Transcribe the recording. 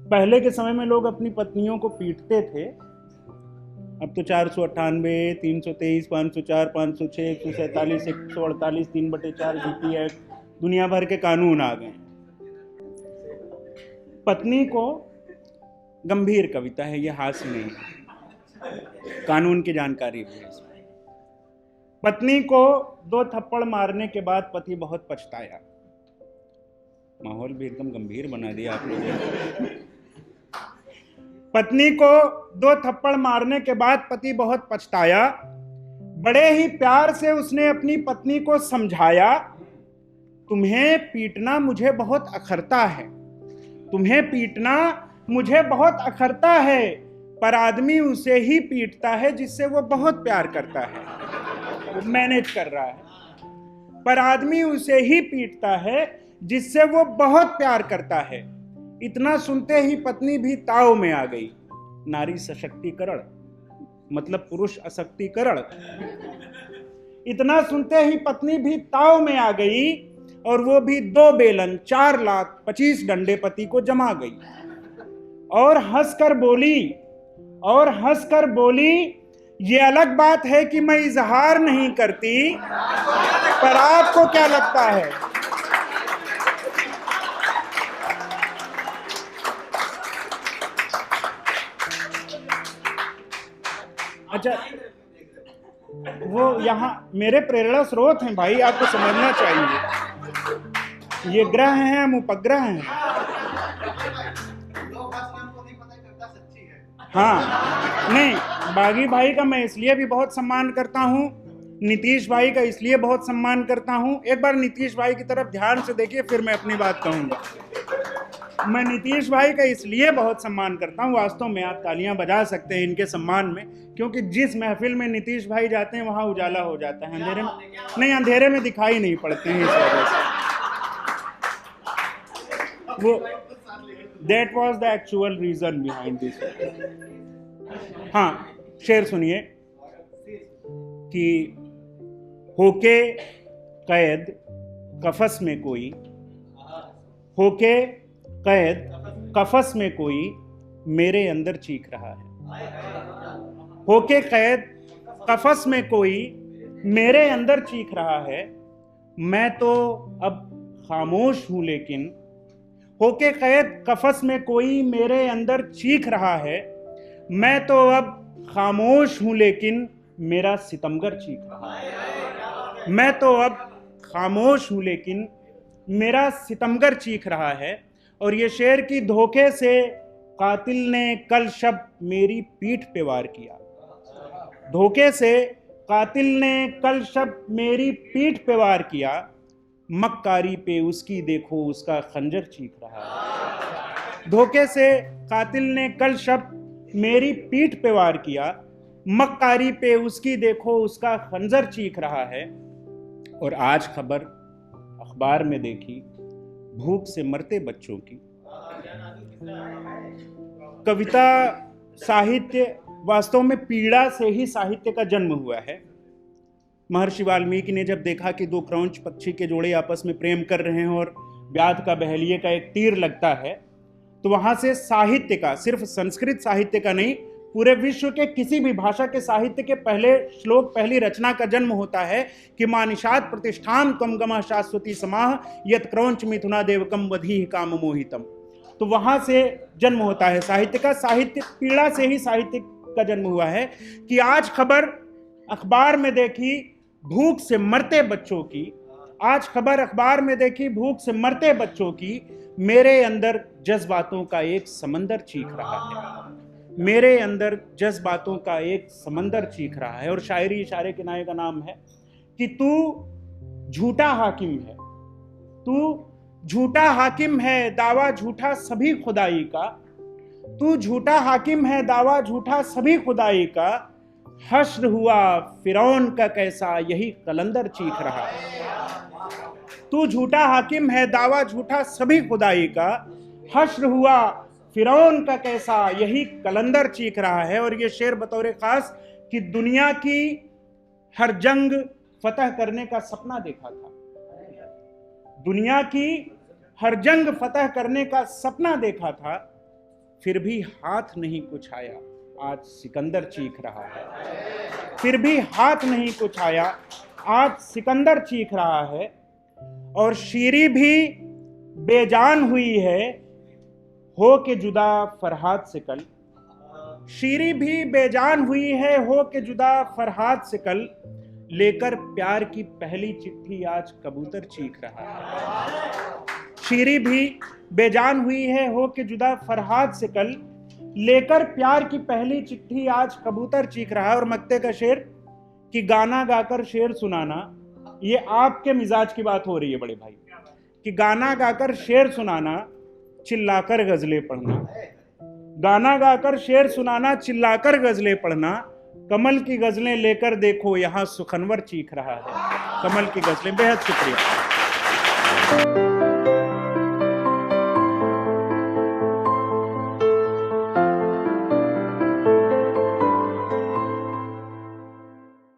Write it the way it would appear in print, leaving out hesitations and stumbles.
पहले के समय में लोग अपनी पत्नियों को पीटते थे। अब तो 498, 323, 504, 506, 147, 148, 3/4 जीपी एक्ट, दुनिया भर के कानून आ गए। पत्नी को गंभीर कविता है, ये हास्य नहीं है, कानून की जानकारी भी है इसमें। पत्नी को 2 थप्पड़ मारने के बाद पति बहुत पछताया। माहौल भी एकदम गंभीर बना दिया आपने। पत्नी को 2 थप्पड़ मारने के बाद पति बहुत पछताया। बड़े ही प्यार से उसने अपनी पत्नी को समझाया, तुम्हें पीटना मुझे बहुत अखरता है, तुम्हें पीटना मुझे बहुत अखरता है, पर आदमी उसे ही पीटता है जिससे वो बहुत प्यार करता है। वो मैनेज कर रहा है। पर आदमी उसे ही पीटता है जिससे वो बहुत प्यार करता है। इतना सुनते ही पत्नी भी ताव में आ गई। नारी सशक्तिकरण मतलब पुरुष असक्तिकरण। इतना सुनते ही पत्नी भी ताव में आ गई और वो भी 2 बेलन 4 लाख 25 डंडे पति को जमा गई और हंसकर बोली, ये अलग बात है कि मैं इजहार नहीं करती, पर आपको क्या लगता है? अच्छा, वो यहाँ मेरे प्रेरणा स्रोत हैं भाई, आपको समझना चाहिए। ये ग्रह हैं, हम उपग्रह हैं। हाँ, नहीं, बागी भाई का मैं इसलिए भी बहुत सम्मान करता हूँ, नीतीश भाई का इसलिए बहुत सम्मान करता हूँ। एक बार नीतीश भाई की तरफ ध्यान से देखिए, फिर मैं अपनी बात कहूँगा। मैं नीतीश भाई का इसलिए बहुत सम्मान करता हूँ, वास्तव में आप तालियां बजा सकते हैं इनके सम्मान में, क्योंकि जिस महफिल में नीतीश भाई जाते हैं वहां उजाला हो जाता है, अंधेरे में दिखाई नहीं पड़ते हैं। इस वजह से वो that was the actual reason behind this. हाँ, शेर सुनिए कि होके कैद कफस में कोई, होके कैद कफस में कोई मेरे अंदर चीख रहा है। होके कैद कफस में कोई मेरे अंदर चीख रहा है। मैं तो अब खामोश हूं लेकिन, होके कैद कफस में कोई मेरे अंदर चीख रहा है। मैं तो अब खामोश हूं लेकिन मेरा सितमगर चीख रहा है। मैं तो अब खामोश हूं लेकिन मेरा सितमगर चीख रहा है। और ये शेर की धोखे से कातिल ने कल शब मेरी पीठ पे वार किया। धोखे से कातिल ने कल शब मेरी पीठ पे वार किया। मक्कारी पे उसकी देखो उसका खंजर चीख रहा है। धोखे से कातिल ने कल शब मेरी पीठ पे वार किया। मक्कारी पे उसकी देखो उसका खंजर चीख रहा है। और आज खबर अखबार में देखी भूख से मरते बच्चों की। कविता साहित्य वास्तव में पीड़ा से ही साहित्य का जन्म हुआ है। महर्षि वाल्मीकि ने जब देखा कि 2 क्रौंच पक्षी के जोड़े आपस में प्रेम कर रहे हैं और व्याध का बहेलिये का एक तीर लगता है, तो वहां से साहित्य का, सिर्फ संस्कृत साहित्य का नहीं, पूरे विश्व के किसी भी भाषा के साहित्य के पहले श्लोक, पहली रचना का जन्म होता है कि मानिषाद प्रतिष्ठान त्वं गमः शाश्वती समाह यत् क्रौंच मिथुना देवकम वधीः काम मोहितम। तो वहां से जन्म होता है साहित्य का। साहित्य पीड़ा से ही साहित्य का जन्म हुआ है कि आज खबर अखबार में देखी भूख से मरते बच्चों की, आज खबर अखबार में देखी भूख से मरते बच्चों की, मेरे अंदर जज्बातों का एक समंदर चीख रहा है। मेरे अंदर जज्बातों का एक समंदर चीख रहा है। और शायरी इशारे किनारे का नाम है कि तू झूठा हाकिम है, तू झूठा हाकिम है, दावा झूठा सभी खुदाई का। तू झूठा हाकिम है, दावा झूठा सभी खुदाई का। हश्र हुआ फिरौन का कैसा, यही कलंदर चीख रहा है। तू झूठा हाकिम है, दावा झूठा सभी खुदाई का। हश्र हुआ फिरौन का कैसा, यही कलंदर चीख रहा है। और ये शेर बतौर खास कि दुनिया की हर जंग फतह करने का सपना देखा था। दुनिया की हर जंग फतह करने का सपना देखा था, फिर भी हाथ नहीं कुछ आया, आज सिकंदर चीख रहा है। फिर भी हाथ नहीं कुछ आया, आज सिकंदर चीख रहा है। और शीरी भी बेजान हुई है, हो के जुदा फरहाद से कल। शीरी भी बेजान हुई है, हो के जुदा फरहाद से कल। लेकर प्यार की पहली चिट्ठी आज कबूतर चीख रहा है। शीरी भी बेजान हुई है, हो के जुदा फरहाद से कल। लेकर प्यार की पहली चिट्ठी आज कबूतर चीख रहा है। और मक्ते का शेर कि गाना गाकर शेर सुनाना, ये आपके मिजाज की बात हो रही है बड़े भाई, कि गाना गाकर शेर सुनाना, चिल्लाकर गजलें पढ़ना। गाना गाकर शेर सुनाना, चिल्लाकर गजलें पढ़ना। कमल की गजलें लेकर देखो, यहाँ सुखनवर चीख रहा है। कमल की गजलें। बेहद शुक्रिया।